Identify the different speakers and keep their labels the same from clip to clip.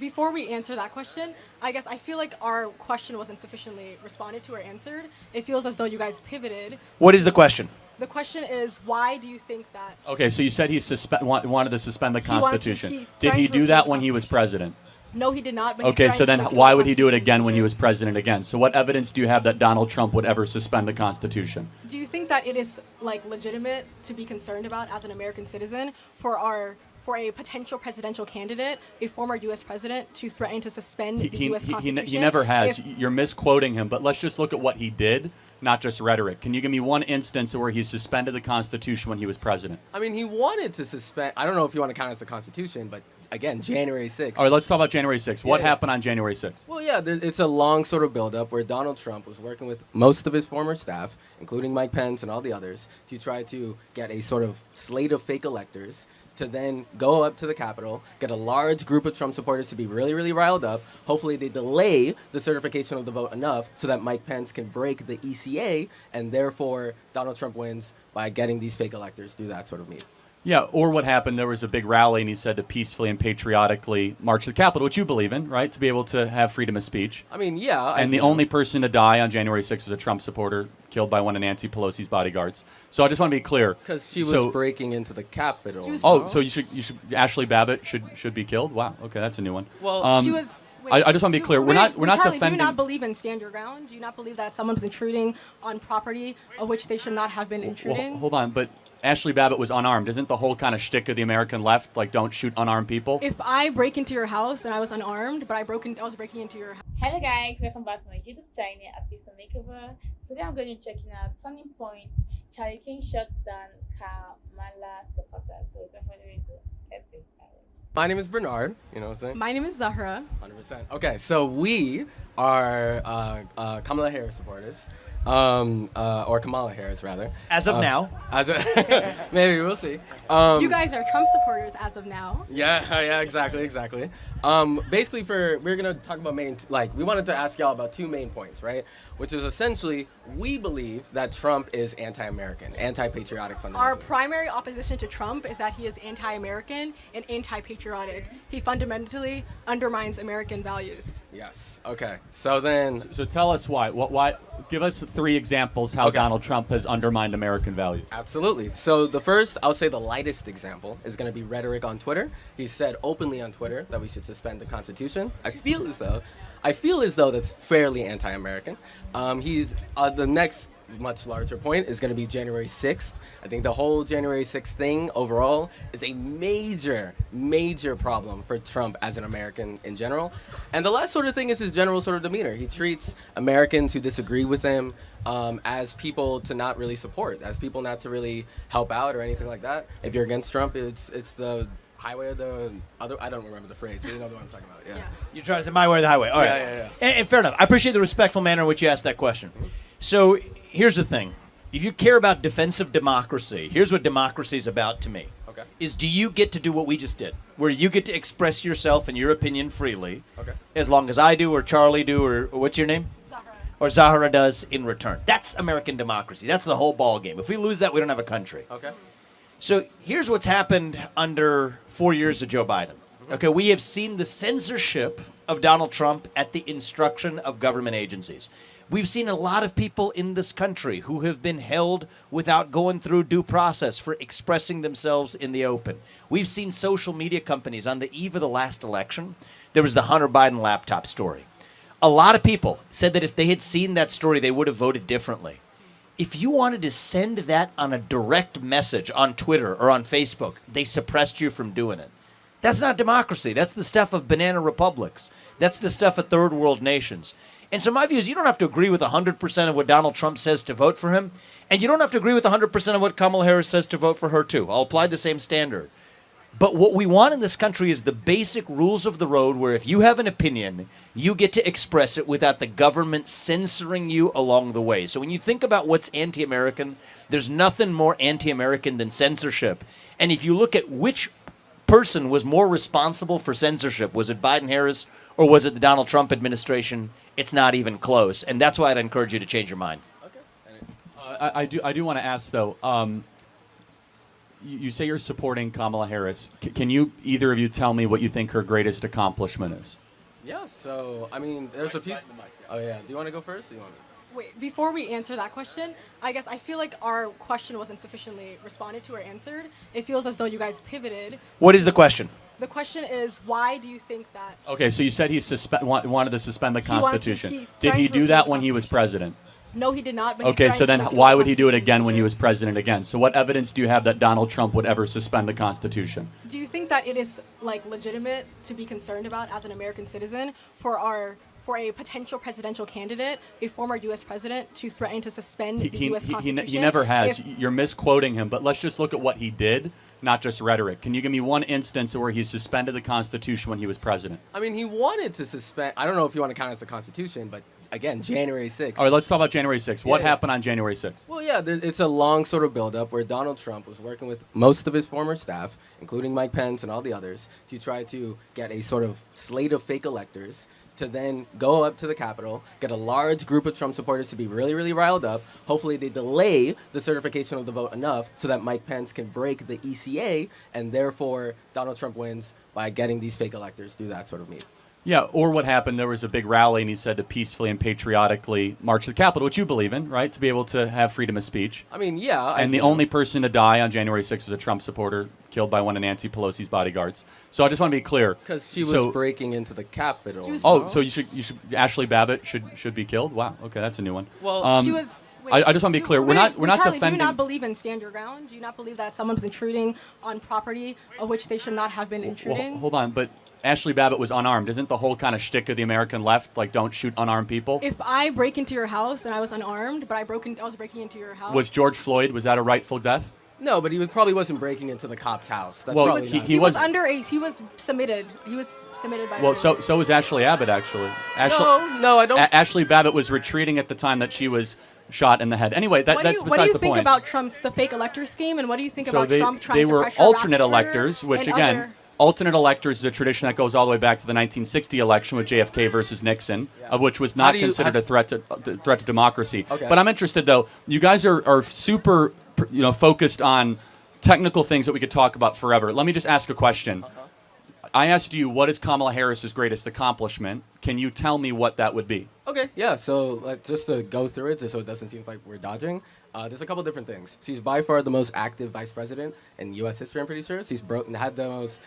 Speaker 1: before we answer that question, I guess I feel like our question wasn't sufficiently responded to or answered. It feels as though you guys pivoted.
Speaker 2: What is the question?
Speaker 1: The question is, why do you think that?
Speaker 3: Okay, so you said he wanted to suspend the
Speaker 1: He wanted to-
Speaker 3: Constitution.
Speaker 1: he
Speaker 3: Did he
Speaker 1: threatened to
Speaker 3: do
Speaker 1: repeal
Speaker 3: that
Speaker 1: the
Speaker 3: when he was
Speaker 1: Constitution.
Speaker 3: president?
Speaker 1: No, he did not. But he
Speaker 3: Okay, so
Speaker 1: threatened
Speaker 3: then
Speaker 1: to repeal
Speaker 3: why
Speaker 1: the
Speaker 3: would he do it
Speaker 1: Constitution
Speaker 3: again when he
Speaker 1: future.
Speaker 3: was president again? So what evidence do you have that Donald Trump would ever suspend the Constitution?
Speaker 1: Do you think that it is like legitimate to be concerned about as an American citizen for a potential presidential candidate, a former U.S. president, to threaten to suspend the U.S. Constitution?
Speaker 3: He never has.
Speaker 1: If-
Speaker 3: You're misquoting him, but let's just look at what he did, not just rhetoric. Can you give me one instance where he suspended the Constitution when he was president?
Speaker 4: I mean, he wanted to suspend. I don't know if you want to count it as the Constitution, but again, January 6th.
Speaker 3: All right, let's talk about January 6th. What
Speaker 4: Yeah.
Speaker 3: happened on January 6th?
Speaker 4: Well, yeah, it's a long sort of buildup where Donald Trump was working with most of his former staff, including Mike Pence and all the others, to try to get a sort of slate of fake electors to then go up to the Capitol, get a large group of Trump supporters to be really, really riled up. Hopefully they delay the certification of the vote enough so that Mike Pence can break the ECA, and therefore Donald Trump wins by getting these fake electors through that sort of means.
Speaker 3: Yeah, or what happened, there was a big rally and he said to peacefully and patriotically march to the Capitol, which you believe in, right? To be able to have freedom of speech.
Speaker 4: I mean, yeah.
Speaker 3: And the only person to die on January 6th was a Trump supporter killed by one of Nancy Pelosi's bodyguards. So I just want to be clear.
Speaker 4: Because she was breaking into the Capitol.
Speaker 3: So you should Ashley Babbitt should be killed? Wow, okay, that's a new one.
Speaker 4: Well,
Speaker 1: she was.
Speaker 3: I just want to be clear. We're not
Speaker 1: Charlie,
Speaker 3: defending.
Speaker 1: Do you not believe in stand your ground? Do you not believe that someone was intruding on property of which they should not have been intruding?
Speaker 3: Well, hold on, but Ashley Babbitt was unarmed. Isn't the whole kind of shtick of the American left like don't shoot unarmed people?
Speaker 1: If I break into your house and I was unarmed, but I was breaking into your house.
Speaker 5: Hello guys, welcome back to my YouTube channel at Lisa Makeover. Today I'm going to be checking out turning points. Charlie King shuts down Kamala supporters. So without further ado, let's get started.
Speaker 4: My name is Bernard, you know what I'm saying?
Speaker 1: My name is Zahra.
Speaker 4: 100%. Okay, so we are Kamala Harris supporters. Or Kamala Harris, rather.
Speaker 2: As of now.
Speaker 4: Maybe, we'll see.
Speaker 1: You guys are Trump supporters as of now.
Speaker 4: Yeah, exactly. Basically, we're gonna talk about we wanted to ask y'all about two main points, right? Which is essentially, we believe that Trump is anti-American, anti-patriotic fundamentally.
Speaker 1: Our primary opposition to Trump is that he is anti-American and anti-patriotic. He fundamentally undermines American values.
Speaker 4: Yes. Okay. So then.
Speaker 3: So tell us why. Why? Give us 3 examples how Donald Trump has undermined American values.
Speaker 4: Absolutely. So the first, I'll say the lightest example, is going to be rhetoric on Twitter. He said openly on Twitter that we should suspend the Constitution. I feel as though that's fairly anti-American. He's the next much larger point is going to be January 6th. I think the whole January 6th thing overall is a major problem for Trump as an American in general. And the last sort of thing is his general sort of demeanor. He treats Americans who disagree with him as people to not really support, as people not to really help out or anything like that. If you're against Trump, it's the highway or the other. I don't remember the phrase, but you know what I'm talking about. Yeah.
Speaker 2: You're trying to say my way or the highway. All right.
Speaker 4: Yeah.
Speaker 2: And fair enough. I appreciate the respectful manner in which you asked that question. So here's the thing. If you care about defensive democracy, here's what democracy is about to me.
Speaker 4: Okay.
Speaker 2: Is do you get to do what we just did, where you get to express yourself and your opinion freely,
Speaker 4: Okay.
Speaker 2: as long as I do or Charlie do or what's your name?
Speaker 1: Zahra.
Speaker 2: Or Zahara does in return. That's American democracy. That's the whole ball game. If we lose that, we don't have a country.
Speaker 4: Okay.
Speaker 2: So here's what's happened under 4 years of Joe Biden. Okay, we have seen the censorship of Donald Trump at the instruction of government agencies. We've seen a lot of people in this country who have been held without going through due process for expressing themselves in the open. We've seen social media companies on the eve of the last election. There was the Hunter Biden laptop story. A lot of people said that if they had seen that story, they would have voted differently. If you wanted to send that on a direct message on Twitter or on Facebook, they suppressed you from doing it. That's not democracy. That's the stuff of banana republics. That's the stuff of third world nations. And so my view is you don't have to agree with 100% of what Donald Trump says to vote for him, and you don't have to agree with 100% of what Kamala Harris says to vote for her too. I'll apply the same standard. But what we want in this country is the basic rules of the road where if you have an opinion, you get to express it without the government censoring you along the way. So when you think about what's anti-American, there's nothing more anti-American than censorship. And if you look at which person was more responsible for censorship, was it Biden Harris or was it the Donald Trump administration? It's not even close. And that's why I'd encourage you to change your mind.
Speaker 3: I do want to ask though. you say you're supporting Kamala Harris. Can you, either of you, tell me what you think her greatest accomplishment is?
Speaker 4: Yeah, so, I mean, there's a few. Oh, yeah. Do you want to go first? Or do you want me?
Speaker 1: Wait, before we answer that question, I guess I feel like our question wasn't sufficiently responded to or answered. It feels as though you guys pivoted.
Speaker 2: What is the question?
Speaker 1: The question is, why do you think that?
Speaker 3: Okay, so you said he wanted to suspend the
Speaker 1: He wanted to-
Speaker 3: Constitution.
Speaker 1: he
Speaker 3: Did he
Speaker 1: threatened to
Speaker 3: do
Speaker 1: repeal
Speaker 3: that
Speaker 1: the
Speaker 3: when he was
Speaker 1: Constitution.
Speaker 3: president?
Speaker 1: No, he did not. But he
Speaker 3: Okay, so
Speaker 1: threatened
Speaker 3: then
Speaker 1: to repeal
Speaker 3: why
Speaker 1: the
Speaker 3: would he do it
Speaker 1: Constitution
Speaker 3: again when he
Speaker 1: future.
Speaker 3: was president again? So what evidence do you have that Donald Trump would ever suspend the Constitution?
Speaker 1: Do you think that it is like legitimate to be concerned about as an American citizen for a potential presidential candidate, a former U.S. president, to threaten to suspend the U.S. Constitution?
Speaker 3: He never has.
Speaker 1: If-
Speaker 3: You're misquoting him, but let's just look at what he did, not just rhetoric. Can you give me one instance where he suspended the Constitution when he was president?
Speaker 4: I mean, he wanted to suspend. I don't know if you want to count it as the Constitution, but again, January 6th.
Speaker 3: All right, let's talk about January 6th. What
Speaker 4: Yeah.
Speaker 3: happened on January 6th?
Speaker 4: Well, yeah, it's a long sort of buildup where Donald Trump was working with most of his former staff, including Mike Pence and all the others, to try to get a sort of slate of fake electors to then go up to the Capitol, get a large group of Trump supporters to be really, really riled up. Hopefully they delay the certification of the vote enough so that Mike Pence can break the ECA, and therefore Donald Trump wins by getting these fake electors through that sort of means.
Speaker 3: Yeah, or what happened, there was a big rally and he said to peacefully and patriotically march to the Capitol, which you believe in, right? To be able to have freedom of speech.
Speaker 4: I mean, yeah.
Speaker 3: And the only person to die on January 6th was a Trump supporter killed by one of Nancy Pelosi's bodyguards. So I just want to be clear.
Speaker 4: Because she was
Speaker 3: So-
Speaker 4: breaking into the Capitol.
Speaker 1: She was-
Speaker 3: Oh, so you should Ashley Babbitt should be killed? Wow. Okay, that's a new one.
Speaker 4: Well,
Speaker 1: She was.
Speaker 3: I just want to be clear. We're not
Speaker 1: Charlie,
Speaker 3: defending.
Speaker 1: Do you not believe in stand your ground? Do you not believe that someone was intruding on property of which they should not have been intruding?
Speaker 3: Well, hold on, but Ashley Babbitt was unarmed. Isn't the whole kind of shtick of the American left like don't shoot unarmed people?
Speaker 1: If I break into your house and I was unarmed, but I was breaking into your house.
Speaker 3: Was George Floyd, was that a rightful death?
Speaker 4: No, but probably wasn't breaking into the cop's house. That's
Speaker 3: Well,
Speaker 4: probably
Speaker 3: he-
Speaker 4: not.
Speaker 3: he
Speaker 1: He was
Speaker 3: was-
Speaker 1: underage. He was submitted. He was submitted by.
Speaker 3: Well,
Speaker 1: everyone.
Speaker 3: so was Ashley Abbott actually.
Speaker 4: No, I don't.
Speaker 3: Ashley Babbitt was retreating at the time that she was shot in the head. Anyway, that's
Speaker 1: what do you
Speaker 3: besides the
Speaker 1: think
Speaker 3: point.
Speaker 1: about Trump's the fake elector scheme, and what do you think
Speaker 3: So
Speaker 1: about Trump trying
Speaker 3: they
Speaker 1: to
Speaker 3: were
Speaker 1: pressure
Speaker 3: alternate
Speaker 1: Roethlisberger
Speaker 3: electors, which
Speaker 1: and
Speaker 3: again,
Speaker 1: other-
Speaker 3: alternate electors is a tradition that goes all the way back to the 1960 election with JFK versus Nixon, of which was not
Speaker 4: do you-
Speaker 3: considered a threat to democracy.
Speaker 4: Okay.
Speaker 3: But I'm interested though. You guys are super, focused on technical things that we could talk about forever. Let me just ask a question. I asked you, what is Kamala Harris's greatest accomplishment? Can you tell me what that would be?
Speaker 4: Okay, yeah, so just to go through it, just so it doesn't seem like we're dodging, there's a couple different things. She's by far the most active vice president in U.S. history, I'm pretty sure. She's had the most,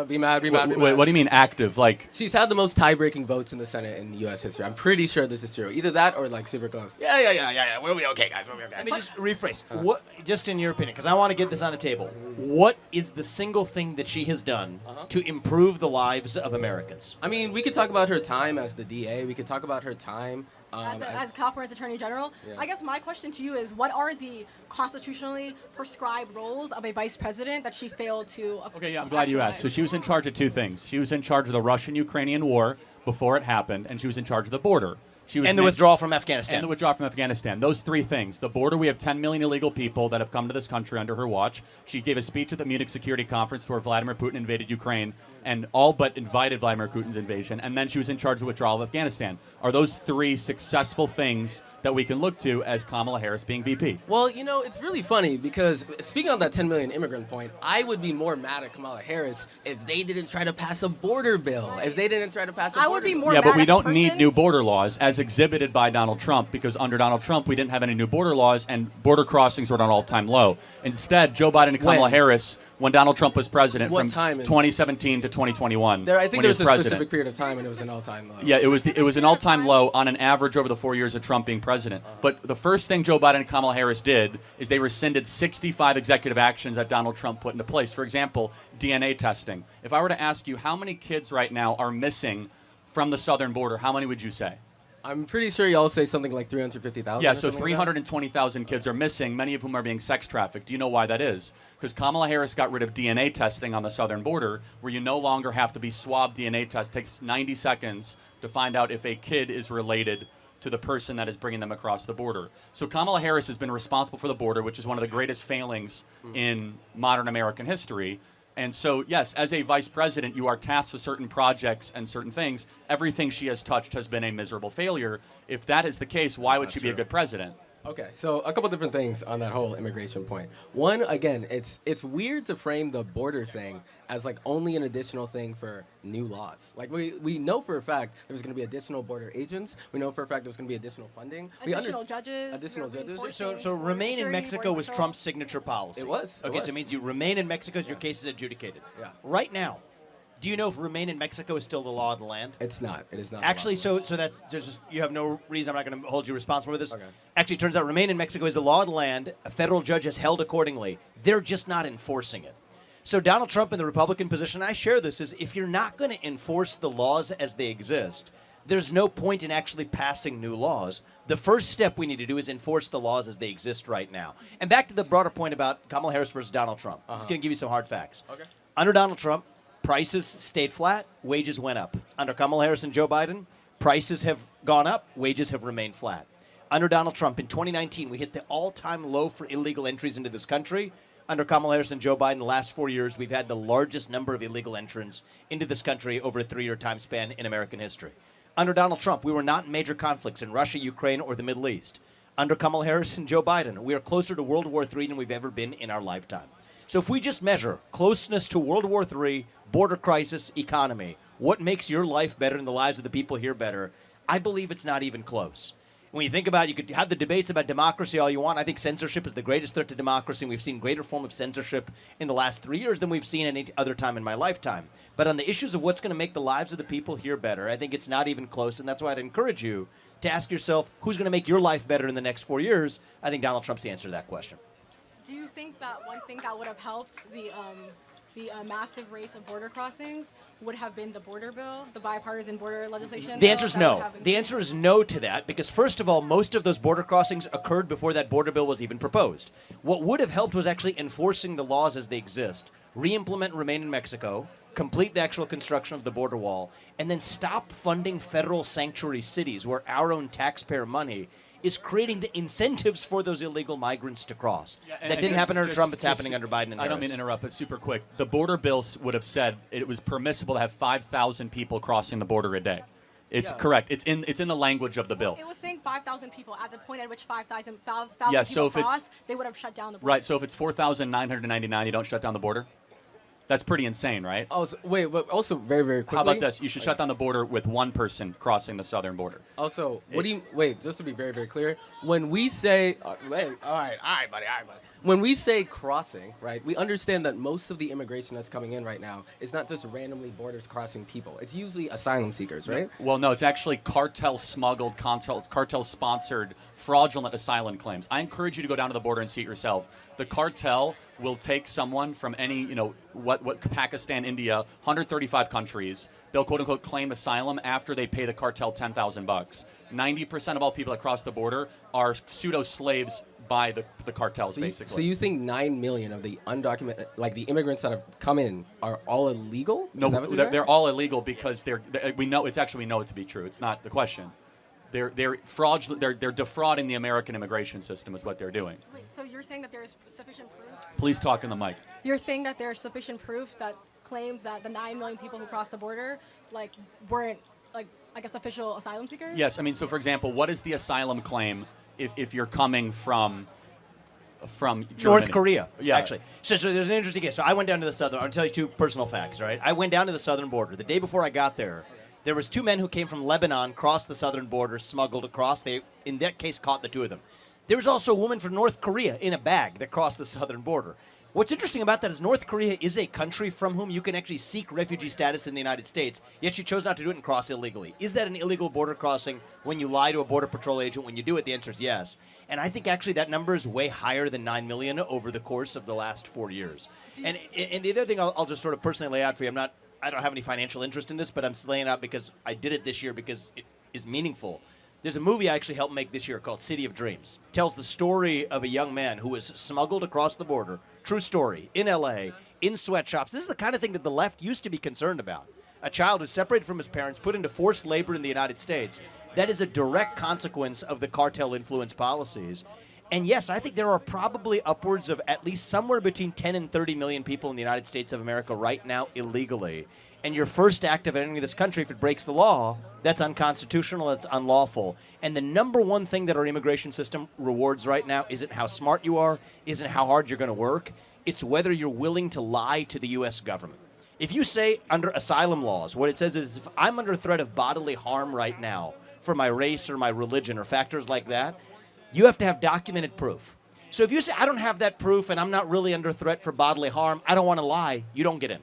Speaker 4: be mad.
Speaker 3: Wait, what do you mean active? Like,
Speaker 4: She's had the most tie-breaking votes in the Senate in U.S. history. I'm pretty sure this is true. Either that or like super close. Yeah. We'll be okay, guys. We'll be okay.
Speaker 2: Let me just rephrase. What, just in your opinion, because I want to get this on the table. What is the single thing that she has done to improve the lives of Americans?
Speaker 4: I mean, we could talk about her time as the DA. We could talk about her time.
Speaker 1: as California's Attorney General.
Speaker 4: Yeah.
Speaker 1: I guess my question to you is, what are the constitutionally prescribed roles of a vice president that she failed to
Speaker 3: okay, yeah, I'm glad you asked. So
Speaker 1: actualize?
Speaker 3: she was in charge of two things. She was in charge of the Russian-Ukrainian war before it happened, and she was in charge of the border. She was
Speaker 2: And the withdrawal from Afghanistan.
Speaker 3: And the withdrawal from Afghanistan. Those three things. The border, we have 10 million illegal people that have come to this country under her watch. She gave a speech at the Munich Security Conference where Vladimir Putin invaded Ukraine and all but invited Vladimir Putin's invasion. And then she was in charge of the withdrawal of Afghanistan. Are those three successful things that we can look to as Kamala Harris being VP?
Speaker 4: Well, it's really funny because speaking on that 10 million immigrant point, I would be more mad at Kamala Harris if they didn't try to pass a border bill. If they didn't try to pass a
Speaker 1: I
Speaker 4: border
Speaker 1: would be
Speaker 4: bill.
Speaker 1: more
Speaker 3: Yeah,
Speaker 1: mad
Speaker 3: but we
Speaker 1: at the
Speaker 3: don't need
Speaker 1: person-
Speaker 3: new border laws as exhibited by Donald Trump, because under Donald Trump, we didn't have any new border laws and border crossings were at an all-time low. Instead, Joe Biden and Kamala
Speaker 4: When?
Speaker 3: Harris, when Donald Trump was president,
Speaker 4: What
Speaker 3: from
Speaker 4: time in-
Speaker 3: 2017 to 2021,
Speaker 4: I think
Speaker 3: when
Speaker 4: there
Speaker 3: he
Speaker 4: was a
Speaker 3: president.
Speaker 4: specific period of time and it was an all-time low.
Speaker 3: Yeah, it was an all-time low on an average over the 4 years of Trump being president. But the first thing Joe Biden and Kamala Harris did is they rescinded 65 executive actions that Donald Trump put into place. For example, DNA testing. If I were to ask you how many kids right now are missing from the southern border, how many would you say?
Speaker 4: I'm pretty sure y'all say something like 350,000.
Speaker 3: Yeah,
Speaker 4: or
Speaker 3: so
Speaker 4: something like that.
Speaker 3: 320,000 kids are missing, many of whom are being sex trafficked. Do you know why that is? Because Kamala Harris got rid of DNA testing on the southern border, where you no longer have to be swab DNA test. It takes 90 seconds to find out if a kid is related to the person that is bringing them across the border. So Kamala Harris has been responsible for the border, which is one of the greatest failings in modern American history. And so, yes, as a vice president, you are tasked with certain projects and certain things. Everything she has touched has been a miserable failure. If that is the case, why would she be a good president?
Speaker 4: Okay, so a couple different things on that whole immigration point. One, again, it's weird to frame the border thing as like only an additional thing for new laws. Like we know for a fact there's going to be additional border agents. We know for a fact there's going to be additional funding.
Speaker 1: Additional judges.
Speaker 4: Additional judges.
Speaker 2: So remain in Mexico was Trump's signature policy.
Speaker 4: It was.
Speaker 2: Okay, so it means you remain in Mexico as your case is adjudicated.
Speaker 4: Yeah.
Speaker 2: Right now, do you know if remain in Mexico is still the law of the land?
Speaker 4: It's not. It is not.
Speaker 2: Actually, so that's just you have no reason. I'm not going to hold you responsible for this.
Speaker 4: Okay.
Speaker 2: Actually, it turns out remain in Mexico is the law of the land. A federal judge has held accordingly. They're just not enforcing it. So Donald Trump and the Republican position, I share this, is if you're not going to enforce the laws as they exist, there's no point in actually passing new laws. The first step we need to do is enforce the laws as they exist right now. And back to the broader point about Kamala Harris versus Donald Trump. I'm just going to give you some hard facts.
Speaker 4: Okay.
Speaker 2: Under Donald Trump, prices stayed flat, wages went up. Under Kamala Harris and Joe Biden, prices have gone up, wages have remained flat. Under Donald Trump, in 2019, we hit the all-time low for illegal entries into this country. Under Kamala Harris and Joe Biden, the last 4 years, we've had the largest number of illegal entrants into this country over a 3-year time span in American history. Under Donald Trump, we were not in major conflicts in Russia, Ukraine, or the Middle East. Under Kamala Harris and Joe Biden, we are closer to World War III than we've ever been in our lifetime. So if we just measure closeness to World War III, border crisis, economy, what makes your life better and the lives of the people here better, I believe it's not even close. When you think about it, you could have the debates about democracy all you want. I think censorship is the greatest threat to democracy, and we've seen greater form of censorship in the last 3 years than we've seen any other time in my lifetime. But on the issues of what's going to make the lives of the people here better, I think it's not even close, and that's why I'd encourage you to ask yourself, who's going to make your life better in the next 4 years? I think Donald Trump's the answer to that question.
Speaker 1: Do you think that one thing that would have helped the massive rates of border crossings would have been the border bill, the bipartisan border legislation?
Speaker 2: The answer is no. The answer is no to that because, first of all, most of those border crossings occurred before that border bill was even proposed. What would have helped was actually enforcing the laws as they exist, re-implement Remain in Mexico, complete the actual construction of the border wall, and then stop funding federal sanctuary cities where our own taxpayer money is creating the incentives for those illegal migrants to cross. That didn't happen under Trump. It's happening under Biden and Harris.
Speaker 3: I don't mean to interrupt, but super quick. The border bill would have said it was permissible to have 5,000 people crossing the border a day. It's correct. It's in the language of the bill.
Speaker 1: It was saying 5,000 people. At the point at which 5,000
Speaker 3: Yeah, so
Speaker 1: people
Speaker 3: if
Speaker 1: crossed, they would have shut down the border.
Speaker 3: Right, so if it's 4,999, you don't shut down the border? That's pretty insane, right?
Speaker 4: Oh, so, wait, but also very, very quickly.
Speaker 3: How about this? You should shut down the border with one person crossing the southern border.
Speaker 4: Also, just to be very, very clear, when we say, all right, buddy. When we say crossing, right, we understand that most of the immigration that's coming in right now is not just randomly borders crossing people. It's usually asylum seekers, right?
Speaker 3: Well, no, it's actually cartel-smuggled, cartel-sponsored, fraudulent asylum claims. I encourage you to go down to the border and see it yourself. The cartel will take someone from any, Pakistan, India, 135 countries. They'll quote-unquote claim asylum after they pay the cartel $10,000. 90% of all people that cross the border are pseudo-slaves by the cartels, basically.
Speaker 4: So you think 9 million of the undocumented, like the immigrants that have come in, are all illegal?
Speaker 3: No, they're all illegal because we know it to be true. It's not the question. They're fraudulent. They're defrauding the American immigration system is what they're doing.
Speaker 1: Wait, so you're saying that there is sufficient proof?
Speaker 3: Please talk in the mic.
Speaker 1: You're saying that there's sufficient proof that claims that the 9 million people who crossed the border weren't official asylum seekers?
Speaker 3: Yes, I mean, so for example, what is the asylum claim if you're coming from Germany?
Speaker 2: North Korea,
Speaker 3: yeah.
Speaker 2: Actually. So there's an interesting case. So I went down to the southern. I'll tell you two personal facts, right? I went down to the southern border. The day before I got there was 2 men who came from Lebanon, crossed the southern border, smuggled across. They, in that case, caught the 2 of them. There was also a woman from North Korea in a bag that crossed the southern border. What's interesting about that is North Korea is a country from whom you can actually seek refugee status in the United States, yet she chose not to do it and cross illegally. Is that an illegal border crossing when you lie to a Border Patrol agent? When you do it, the answer is yes. And I think actually that number is way higher than 9 million over the course of the last 4 years. And the other thing I'll just sort of personally lay out for you, I don't have any financial interest in this, but I'm laying it out because I did it this year because it is meaningful. There's a movie I actually helped make this year called City of Dreams. It tells the story of a young man who was smuggled across the border, true story, in L.A., in sweatshops. This is the kind of thing that the left used to be concerned about. A child who's separated from his parents, put into forced labor in the United States. That is a direct consequence of the cartel influence policies. And yes, I think there are probably upwards of at least somewhere between 10 and 30 million people in the United States of America right now illegally. and your first act of entering this country, if it breaks the law, that's unconstitutional, that's unlawful. And the number one thing that our immigration system rewards right now isn't how smart you are, isn't how hard you're going to work. It's whether you're willing to lie to the U.S. government. If you say under asylum laws, what it says is if I'm under threat of bodily harm right now for my race or my religion or factors like that, you have to have documented proof. So if you say I don't have that proof and I'm not really under threat for bodily harm, I don't want to lie, you don't get in.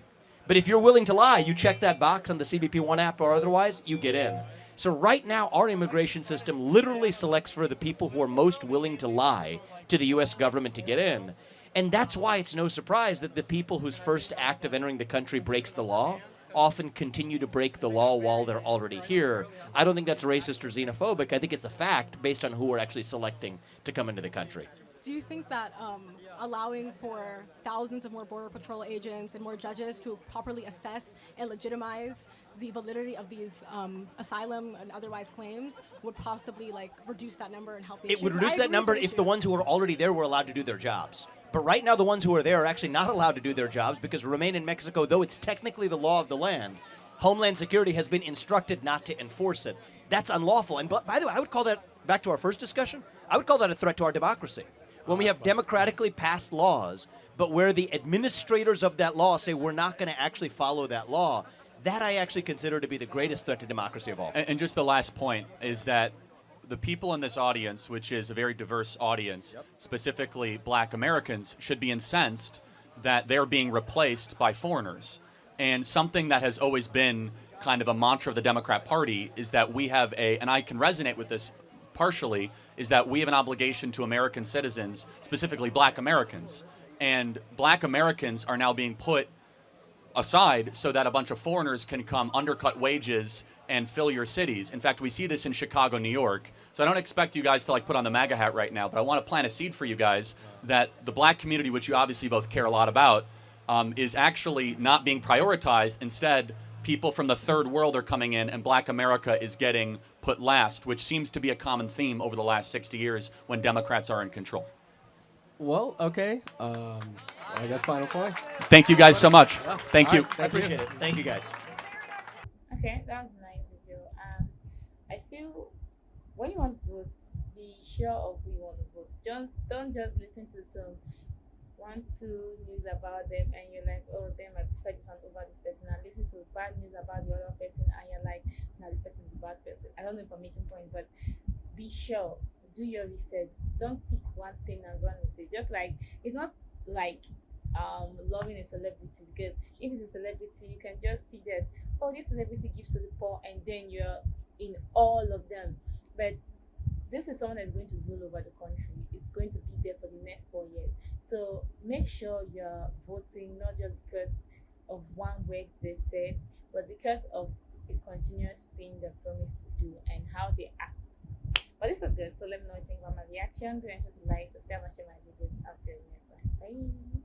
Speaker 2: But if you're willing to lie, you check that box on the CBP One app or otherwise, you get in. So right now, our immigration system literally selects for the people who are most willing to lie to the U.S. government to get in. And that's why it's no surprise that the people whose first act of entering the country breaks the law often continue to break the law while they're already here. I don't think that's racist or xenophobic. I think it's a fact based on who we're actually selecting to come into the country.
Speaker 1: Do you think that allowing for thousands of more Border Patrol agents and more judges to properly assess and legitimize the validity of these asylum and otherwise claims would possibly reduce that number and help the issue?
Speaker 2: It would reduce that number if the ones who are already there were allowed to do their jobs. But right now, the ones who are there are actually not allowed to do their jobs because remain in Mexico, though it's technically the law of the land, Homeland Security has been instructed not to enforce it. That's unlawful. And by the way, I would call that, back to our first discussion, I would call that a threat to our democracy. When we have democratically passed laws, but where the administrators of that law say we're not going to actually follow that law, that I actually consider to be the greatest threat to democracy of all.
Speaker 3: And just the last point is that the people in this audience, which is a very diverse audience, specifically black Americans, should be incensed that they're being replaced by foreigners. And something that has always been kind of a mantra of the Democrat Party is that we have and I can resonate with this partially, is that we have an obligation to American citizens, specifically black Americans. And black Americans are now being put aside so that a bunch of foreigners can come undercut wages and fill your cities. In fact, we see this in Chicago, New York. So I don't expect you guys to put on the MAGA hat right now, but I want to plant a seed for you guys that the black community, which you obviously both care a lot about, is actually not being prioritized. Instead, people from the third world are coming in and black America is getting put last, which seems to be a common theme over the last 60 years when Democrats are in control.
Speaker 4: Well, okay. I guess final point.
Speaker 3: Thank you guys so much. Thank you.
Speaker 2: I appreciate it. Thank you, guys.
Speaker 5: Okay, that was nice with you. I feel when you want to vote, be sure of who you want to vote. Don't just listen to some 1-2 news about them and you're like, oh, then I prefer this one over this person, and listen to bad news about the other person and you're like, no, this person is the bad person. I don't know if I'm making point, but be sure, do your research. Don't pick one thing and run with it. Just like it's not like loving a celebrity, because if it's a celebrity, you can just see that, oh, this celebrity gives to the poor, and then you're in all of them. But this is someone that's going to rule over the country. It's going to be there for the next 4 years. So make sure you're voting not just because of one word they said, but because of a continuous thing they promise to do and how they act. But this was good. So let me know what you think about my reaction. Don't forget to like, subscribe, and share my videos. I'll see you in the next one. Bye.